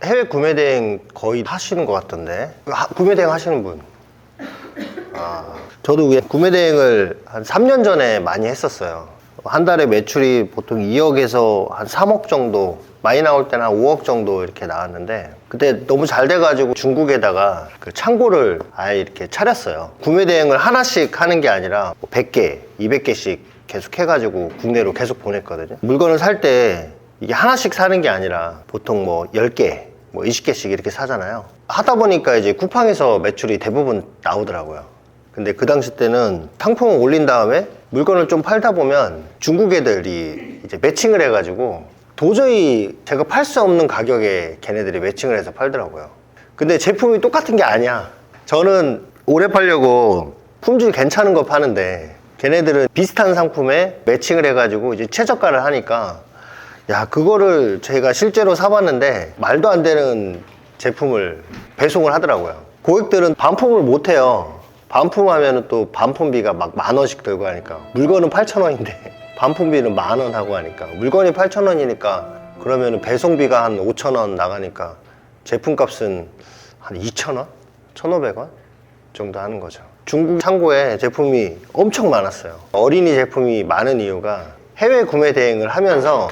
해외 구매 대행 거의 하시는 것 같던데. 구매 대행 하시는 분? 저도 구매 대행을 한 3년 전에 많이 했었어요. 한 달에 매출이 보통 2억에서 한 3억 정도, 많이 나올 때는 한 5억 정도 이렇게 나왔는데, 그때 너무 잘 돼가지고 중국에다가 그 창고를 아예 이렇게 차렸어요. 구매 대행을 하나씩 하는 게 아니라 100개, 200개씩 계속 해가지고 국내로 계속 보냈거든요. 물건을 살 때 이게 하나씩 사는 게 아니라 보통 뭐 10개, 뭐 20개씩 이렇게 사잖아요. 하다 보니까 이제 쿠팡에서 매출이 대부분 나오더라고요. 근데 그 당시 때는 상품을 올린 다음에 물건을 좀 팔다 보면 중국 애들이 이제 매칭을 해가지고 도저히 제가 팔 수 없는 가격에 걔네들이 매칭을 해서 팔더라고요. 근데 제품이 똑같은 게 아니야. 저는 오래 팔려고 품질 괜찮은 거 파는데 걔네들은 비슷한 상품에 매칭을 해가지고 이제 최저가를 하니까, 야, 그거를 제가 실제로 사봤는데 말도 안 되는 제품을 배송을 하더라고요. 고객들은 반품을 못 해요. 반품하면 또 반품비가 막 10,000원씩 들고 하니까, 물건은 8,000원인데 반품비는 10,000원 하고 하니까, 물건이 8,000원이니까 그러면 배송비가 한 5,000원 나가니까 제품값은 한 2,000원? 1,500원 정도 하는 거죠. 중국 창고에 제품이 엄청 많았어요. 어린이 제품이 많은 이유가 해외 구매 대행을 하면서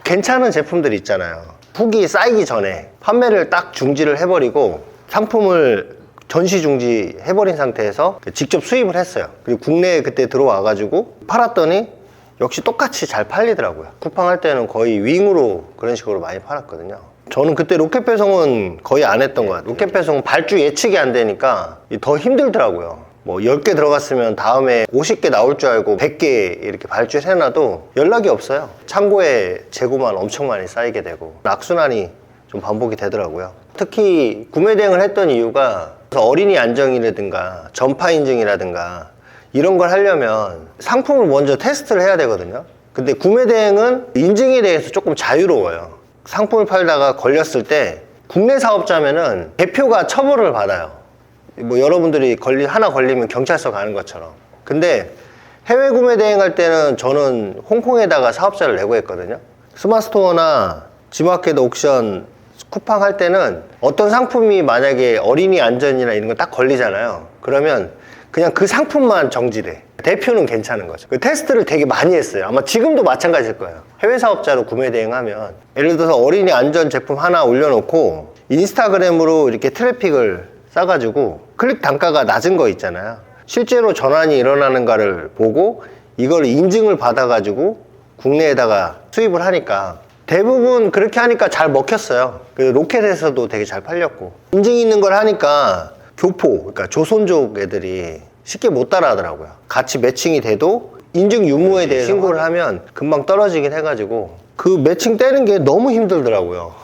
괜찮은 제품들 있잖아요. 후기 쌓이기 전에 판매를 딱 중지를 해버리고 상품을 전시 중지 해버린 상태에서 직접 수입을 했어요. 그리고 국내에 그때 들어와가지고 팔았더니 역시 똑같이 잘 팔리더라고요. 쿠팡 할 때는 거의 윙으로 그런 식으로 많이 팔았거든요. 저는 그때 로켓 배송은 거의 안 했던 것 같아요. 로켓 배송은 발주 예측이 안 되니까 더 힘들더라고요. 뭐 10개 들어갔으면 다음에 50개 나올 줄 알고 100개 이렇게 발주를 해놔도 연락이 없어요. 창고에 재고만 엄청 많이 쌓이게 되고 악순환이 좀 반복이 되더라고요. 특히 구매 대행을 했던 이유가 어린이 안정이라든가 전파 인증이라든가 이런 걸 하려면 상품을 먼저 테스트를 해야 되거든요. 근데 구매 대행은 인증에 대해서 조금 자유로워요. 상품을 팔다가 걸렸을 때 국내 사업자면은 대표가 처벌을 받아요. 뭐 여러분들이 하나 걸리면 경찰서 가는 것처럼. 근데 해외 구매 대행할 때는 저는 홍콩에다가 사업자를 내고 했거든요. 스마트스토어나 지마켓 옥션, 쿠팡 할 때는 어떤 상품이 만약에 어린이 안전이나 이런 거 딱 걸리잖아요. 그러면 그냥 그 상품만 정지돼. 대표는 괜찮은 거죠. 그 테스트를 되게 많이 했어요. 아마 지금도 마찬가지일 거예요. 해외 사업자로 구매 대행하면 예를 들어서 어린이 안전 제품 하나 올려놓고 인스타그램으로 이렇게 트래픽을 싸가지고 클릭 단가가 낮은 거 있잖아요. 실제로 전환이 일어나는가를 보고 이걸 인증을 받아가지고 국내에다가 수입을 하니까 대부분 그렇게 하니까 잘 먹혔어요. 로켓에서도 되게 잘 팔렸고, 인증 있는 걸 하니까 교포, 그러니까 조선족 애들이 쉽게 못 따라 하더라고요. 같이 매칭이 돼도 인증 유무에 대해 신고를 하면 금방 떨어지긴 해가지고 그 매칭 떼는 게 너무 힘들더라고요.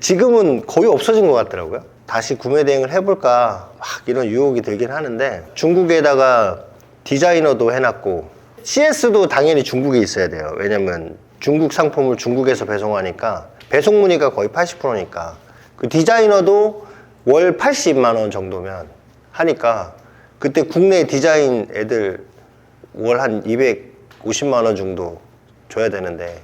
지금은 거의 없어진 것 같더라고요. 다시 구매 대행을 해볼까 막 이런 유혹이 들긴 하는데, 중국에다가 디자이너도 해놨고 CS도 당연히 중국에 있어야 돼요. 왜냐면 중국 상품을 중국에서 배송하니까 배송 문의가 거의 80%니까 그 디자이너도 월 80만 원 정도면 하니까 그때 국내 디자인 애들 월 한 250만 원 정도 줘야 되는데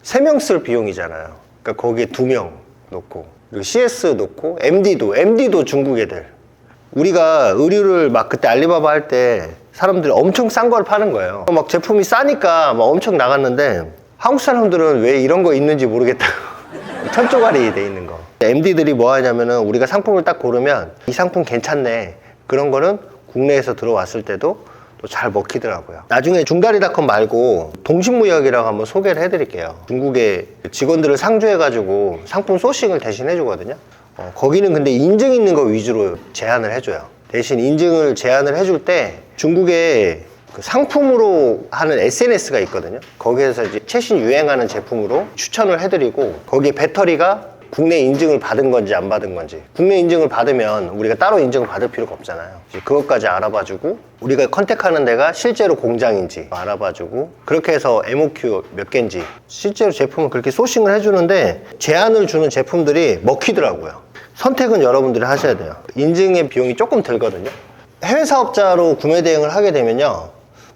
3명 쓸 비용이잖아요. 그러니까 거기에 2명 놓고 그리고 CS 놓고 MD도 중국 애들. 우리가 의류를 막 그때 알리바바 할 때 사람들이 엄청 싼 걸 파는 거예요. 막 제품이 싸니까 막 엄청 나갔는데 한국 사람들은 왜 이런 거 있는지 모르겠다고 천조가리 돼 있는 거. MD들이 뭐 하냐면은 우리가 상품을 딱 고르면 이 상품 괜찮네, 그런 거는 국내에서 들어왔을 때도 또 잘 먹히더라고요. 나중에 중다리닷컴 말고 동신무역이라고 한번 소개를 해드릴게요. 중국의 직원들을 상주해가지고 상품 소싱을 대신 해주거든요. 거기는 근데 인증 있는 거 위주로 제안을 해줘요. 대신 인증을 제안을 해줄 때 중국에 그 상품으로 하는 SNS가 있거든요. 거기에서 이제 최신 유행하는 제품으로 추천을 해드리고, 거기에 배터리가 국내 인증을 받은 건지 안 받은 건지, 국내 인증을 받으면 우리가 따로 인증을 받을 필요가 없잖아요. 이제 그것까지 알아봐주고, 우리가 컨택하는 데가 실제로 공장인지 알아봐주고, 그렇게 해서 MOQ 몇 개인지 실제로 제품을 그렇게 소싱을 해주는데 제안을 주는 제품들이 먹히더라고요. 선택은 여러분들이 하셔야 돼요. 인증의 비용이 조금 들거든요. 해외 사업자로 구매 대행을 하게 되면요,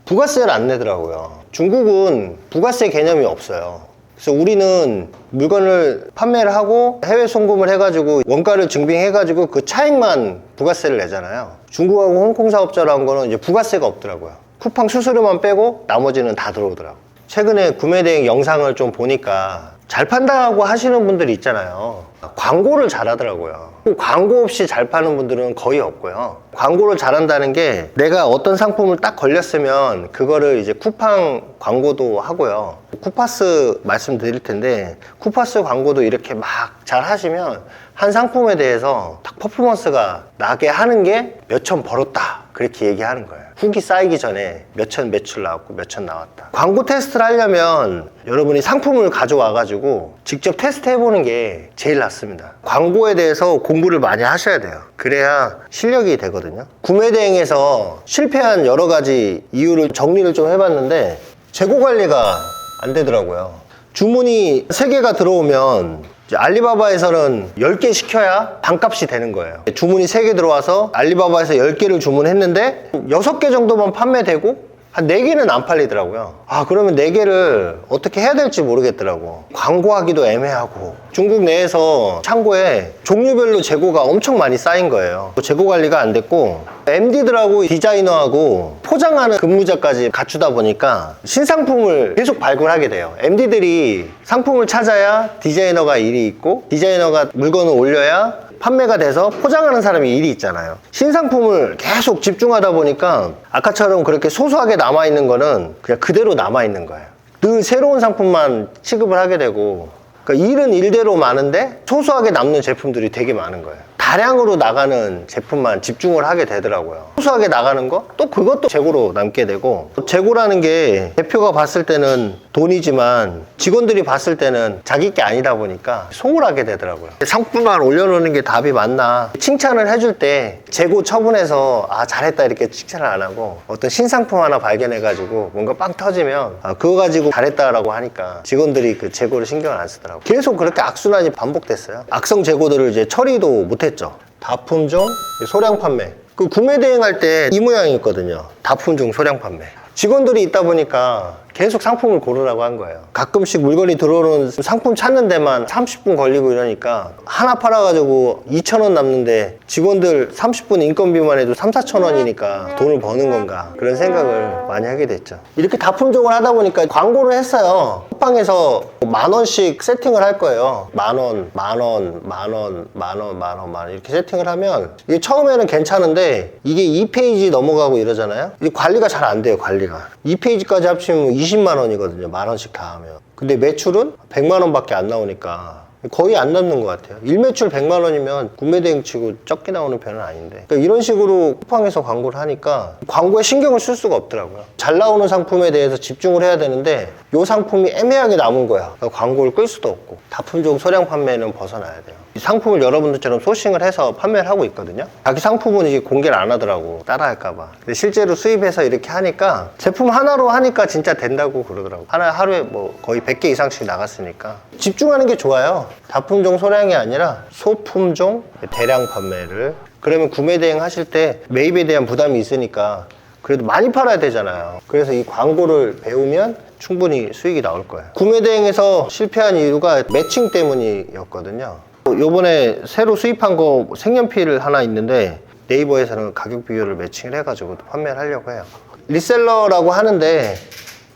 부가세를 안 내더라고요. 중국은 부가세 개념이 없어요. 그래서 우리는 물건을 판매를 하고 해외 송금을 해가지고 원가를 증빙해가지고 그 차액만 부가세를 내잖아요. 중국하고 홍콩 사업자라는 거는 이제 부가세가 없더라고요. 쿠팡 수수료만 빼고 나머지는 다 들어오더라고요. 최근에 구매대행 영상을 좀 보니까 잘 판다고 하시는 분들이 있잖아요. 광고를 잘하더라고요. 광고 없이 잘 파는 분들은 거의 없고요. 광고를 잘한다는 게 내가 어떤 상품을 딱 걸렸으면 그거를 이제 쿠팡 광고도 하고요. 쿠파스 말씀드릴 텐데 쿠파스 광고도 이렇게 막 잘 하시면 한 상품에 대해서 딱 퍼포먼스가 나게 하는 게 몇천 벌었다 그렇게 얘기하는 거예요. 후기 쌓이기 전에 몇천 매출 나왔고 몇천 나왔다. 광고 테스트를 하려면 여러분이 상품을 가져와 가지고 직접 테스트 해보는 게 제일 낫습니다. 광고에 대해서 공부를 많이 하셔야 돼요. 그래야 실력이 되거든요. 구매 대행에서 실패한 여러 가지 이유를 정리를 좀 해봤는데 재고 관리가 안 되더라고요. 주문이 3개가 들어오면 알리바바에서는 10개 시켜야 반값이 되는 거예요. 주문이 3개 들어와서 알리바바에서 10개를 주문했는데 6개 정도만 판매되고 한 4개는 안 팔리더라고요. 그러면 4개를 어떻게 해야 될지 모르겠더라고. 광고하기도 애매하고 중국 내에서 창고에 종류별로 재고가 엄청 많이 쌓인 거예요. 재고 관리가 안 됐고 MD들하고 디자이너하고 포장하는 근무자까지 갖추다 보니까 신상품을 계속 발굴하게 돼요. MD들이 상품을 찾아야 디자이너가 일이 있고 디자이너가 물건을 올려야 판매가 돼서 포장하는 사람이 일이 있잖아요. 신상품을 계속 집중하다 보니까 아까처럼 그렇게 소소하게 남아있는 거는 그냥 그대로 남아있는 거예요. 늘 새로운 상품만 취급을 하게 되고 그러니까 일은 일대로 많은데 소소하게 남는 제품들이 되게 많은 거예요. 다량으로 나가는 제품만 집중을 하게 되더라고요. 소소하게 나가는 거? 또 그것도 재고로 남게 되고 재고라는 게 대표가 봤을 때는 돈이지만 직원들이 봤을 때는 자기 게 아니다 보니까 소홀하게 되더라고요. 상품만 올려놓는 게 답이 맞나? 칭찬을 해줄 때 재고 처분해서 잘했다 이렇게 칭찬을 안 하고 어떤 신상품 하나 발견해가지고 뭔가 빵 터지면 그거 가지고 잘했다라고 하니까 직원들이 그 재고를 신경을 안 쓰더라고요. 계속 그렇게 악순환이 반복됐어요. 악성 재고들을 이제 처리도 못했죠. 다품종 소량 판매. 그 구매 대행할 때 이 모양이었거든요. 다품종 소량 판매. 직원들이 있다 보니까 계속 상품을 고르라고 한 거예요. 가끔씩 물건이 들어오는 상품 찾는 데만 30분 걸리고 이러니까 하나 팔아가지고 2,000원 남는데 직원들 30분 인건비만 해도 3, 4,000원이니까 돈을 버는 건가 그런 생각을 많이 하게 됐죠. 이렇게 다품종을 하다 보니까 광고를 했어요. 쿠팡에서 10,000원씩 세팅을 할 거예요. 10,000원, 10,000원, 10,000원, 10,000원, 10,000원 이렇게 세팅을 하면 이게 처음에는 괜찮은데 이게 2페이지 넘어가고 이러잖아요. 이게 관리가 잘 안 돼요. 관리가 2페이지까지 합치면 20만 원이거든요. 10,000원씩 다 하면. 근데 매출은 100만 원밖에 안 나오니까 거의 안 남는 것 같아요. 일매출 100만 원이면 구매대행치고 적게 나오는 편은 아닌데 그러니까 이런 식으로 쿠팡에서 광고를 하니까 광고에 신경을 쓸 수가 없더라고요. 잘 나오는 상품에 대해서 집중을 해야 되는데 이 상품이 애매하게 남은 거야. 그러니까 광고를 끌 수도 없고 다품종 소량 판매는 벗어나야 돼요. 이 상품을 여러분들처럼 소싱을 해서 판매를 하고 있거든요. 자기 상품은 이게 공개를 안 하더라고. 따라할까봐. 근데 실제로 수입해서 이렇게 하니까 제품 하나로 하니까 진짜 된다고 그러더라고. 하루에 뭐 거의 100개 이상씩 나갔으니까 집중하는 게 좋아요. 다품종 소량이 아니라 소품종 대량 판매를. 그러면 구매 대행 하실 때 매입에 대한 부담이 있으니까 그래도 많이 팔아야 되잖아요. 그래서 이 광고를 배우면 충분히 수익이 나올 거예요. 구매 대행에서 실패한 이유가 매칭 때문이었거든요. 요번에 새로 수입한 거 색연필 하나 있는데 네이버에서는 가격 비교를 매칭을 해가지고 판매를 하려고 해요. 리셀러라고 하는데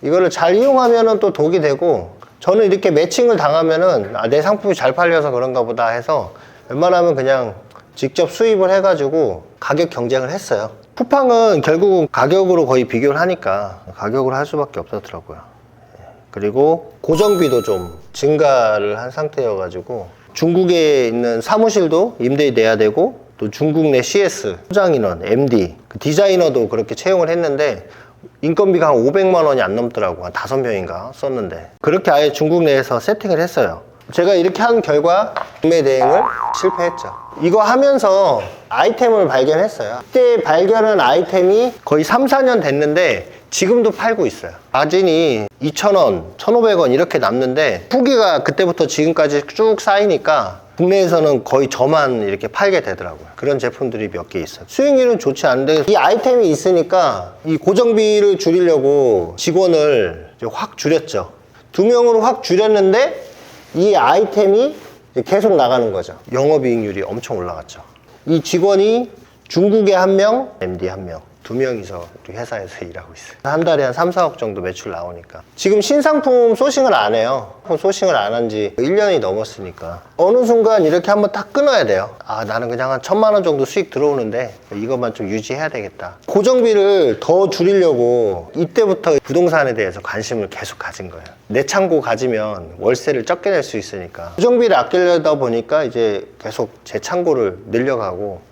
이거를 잘 이용하면 또 독이 되고 저는 이렇게 매칭을 당하면은 내 상품이 잘 팔려서 그런가 보다 해서 웬만하면 그냥 직접 수입을 해가지고 가격 경쟁을 했어요. 쿠팡은 결국은 가격으로 거의 비교를 하니까 가격으로 할 수밖에 없었더라고요. 그리고 고정비도 좀 증가를 한 상태여가지고 중국에 있는 사무실도 임대 내야 되고 또 중국 내 CS, 포장인원, MD, 그 디자이너도 그렇게 채용을 했는데 인건비가 한 500만 원이 안 넘더라고. 한 5명인가 썼는데 그렇게 아예 중국 내에서 세팅을 했어요. 제가 이렇게 한 결과 구매 대행을 실패했죠. 이거 하면서 아이템을 발견했어요. 그때 발견한 아이템이 거의 3, 4년 됐는데 지금도 팔고 있어요. 마진이 2,000원, 1,500원 이렇게 남는데 후기가 그때부터 지금까지 쭉 쌓이니까 국내에서는 거의 저만 이렇게 팔게 되더라고요. 그런 제품들이 몇 개 있어요. 수익률은 좋지 않은데 이 아이템이 있으니까 이 고정비를 줄이려고 직원을 확 줄였죠. 2명으로 확 줄였는데 이 아이템이 계속 나가는 거죠. 영업이익률이 엄청 올라갔죠. 이 직원이 중국에 1명, MD 1명, 2명이서 우리 회사에서 일하고 있어요. 한 달에 한 3, 4억 정도 매출 나오니까. 지금 신상품 소싱을 안 해요. 소싱을 안 한 지 1년이 넘었으니까. 어느 순간 이렇게 한번 딱 끊어야 돼요. 아, 나는 그냥 한 1,000만 원 정도 수익 들어오는데 이것만 좀 유지해야 되겠다. 고정비를 더 줄이려고 이때부터 부동산에 대해서 관심을 계속 가진 거예요. 내 창고 가지면 월세를 적게 낼 수 있으니까. 고정비를 아끼려다 보니까 이제 계속 제 창고를 늘려가고